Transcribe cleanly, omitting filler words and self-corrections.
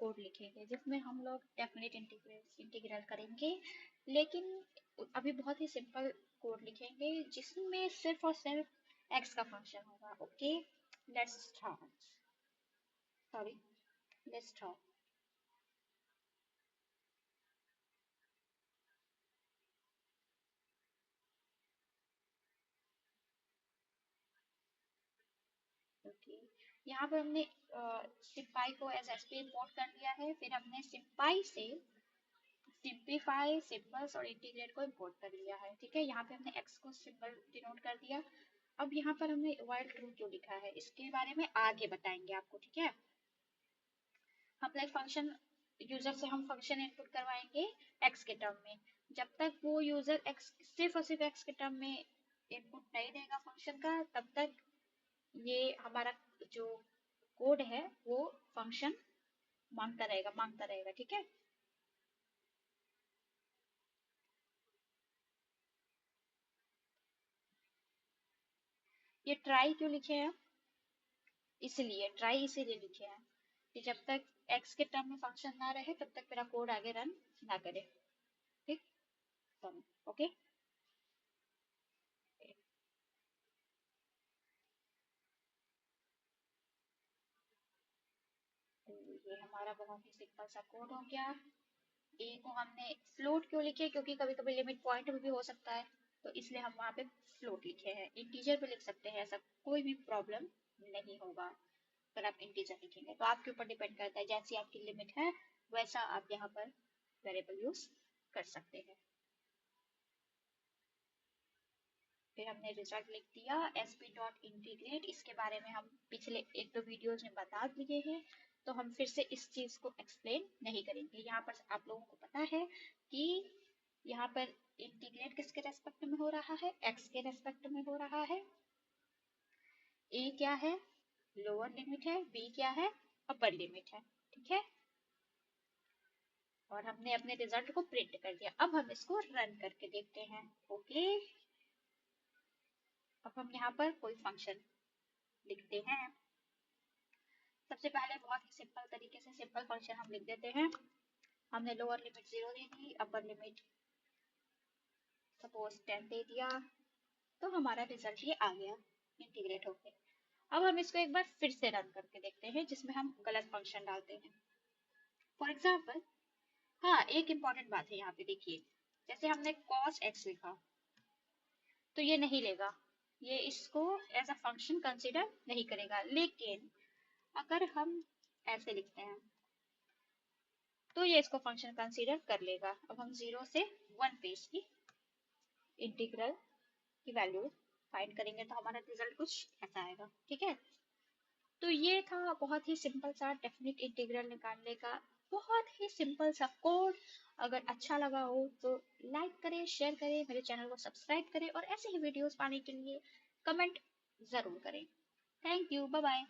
Code लिखेंगे जिसमें हम लोग डेफिनेट इंटीग्रल करेंगे, लेकिन अभी बहुत ही सिंपल कोड लिखेंगे जिसमें सिर्फ और सिर्फ एक्स का फंक्शन होगा। Okay, let's start. Sorry, let's start. Okay, यहाँ पर हमने सिम्पाई को एज एसपी इंपोर्ट कर लिया है, फिर हमने सिम्पाई से सिंप्लीफाई, सिंबल्स और इंटीग्रेट को इंपोर्ट कर लिया है। ठीक है, यहाँ पे हमने एक्स को सिंबल डिनोट कर दिया। अब यहाँ पर हमने वाइल ट्रू क्यों लिखा है इसके बारे में आगे बताएंगे आपको। ठीक है, हम लाइक फंक्शन यूजर से हम फंक्शन इनपुट करवाएंगे एक्स के टर्म में। जब तक वो यूजर एक्स सिर्फ और सिर्फ एक्स के टर्म में इनपुट नहीं देगा फंक्शन का, तब तक ये हमारा जो कोड है वो फंक्शन मांगता रहेगा। ठीक है, ये ट्राई क्यों लिखे हैं, इसलिए ट्राई इसीलिए लिखे हैं कि जब तक एक्स के टर्म में फंक्शन ना रहे तब तक मेरा कोड आगे रन ना करे। ठीक, ओके। तो ये हमारा बहुत ही सिंपल सा कोड हो गया। ए को हमने फ्लोट क्यों लिखे, क्योंकि कभी कभी लिमिट पॉइंट भी हो सकता है, तो इसलिए हम वहाँ पे फ्लोट लिखे हैं। इंटीजर भी लिख सकते हैं, ऐसा कोई भी प्रॉब्लम नहीं होगा। अगर आप इंटीजर लिखेंगे तो आपके ऊपर डिपेंड करता है, जैसी आपकी लिमिट है वैसा आप यहाँ पर वेरिएबल यूज कर सकते हैं। फिर हमने रिजल्ट लिख दिया sp.integrate। इसके बारे में हम पिछले एक दो वीडियोज में बता दिए हैं, तो हम फिर से इस चीज को एक्सप्लेन नहीं करेंगे। यहाँ पर आप लोगों को पता है कि यहाँ पर इंटीग्रेट किसके रेस्पेक्ट में हो रहा है, एक्स के रेस्पेक्ट में हो रहा है। ए क्या है, लोअर लिमिट है, बी क्या है, अपर लिमिट है। ठीक है, और हमने अपने रिजल्ट को प्रिंट कर दिया। अब हम इसको रन करके देखते हैं। ओके, अब हम यहाँ पर कोई फंक्शन लिखते हैं। सबसे पहले बहुत ही सिंपल तरीके से सिंपल फंक्शन हम लिख देते हैं। हमने लोअर लिमिट 0 दे दी, अपर लिमिट सपोज 10 दे दिया, तो हमारा रिजल्ट ये आ गया इंटीग्रेट होके। अब हम इसको एक बार फिर से रन करके देखते हैं जिसमें हम गलत फंक्शन डालते हैं। फॉर एग्जाम्पल, हाँ, एक इंपॉर्टेंट बात है यहाँ पे देखिए, जैसे हमने cos x लिखा तो ये नहीं लेगा, ये इसको एज अ फंक्शन कंसिडर नहीं करेगा। लेकिन अगर हम ऐसे लिखते हैं तो ये इसको फंक्शन कंसीडर कर लेगा। अब हम 0 से 1 पे इसकी इंटीग्रल की वैल्यू फाइंड करेंगे तो हमारा रिजल्ट कुछ ऐसा आएगा। ठीक है, तो ये था बहुत ही सिंपल सा डेफिनेट इंटीग्रल निकालने का बहुत ही सिंपल सा कोड। अगर अच्छा लगा हो तो लाइक करें, शेयर करें, मेरे चैनल को सब्सक्राइब करें और ऐसे ही वीडियोस पाने के लिए कमेंट जरूर करें। Thank you, bye bye.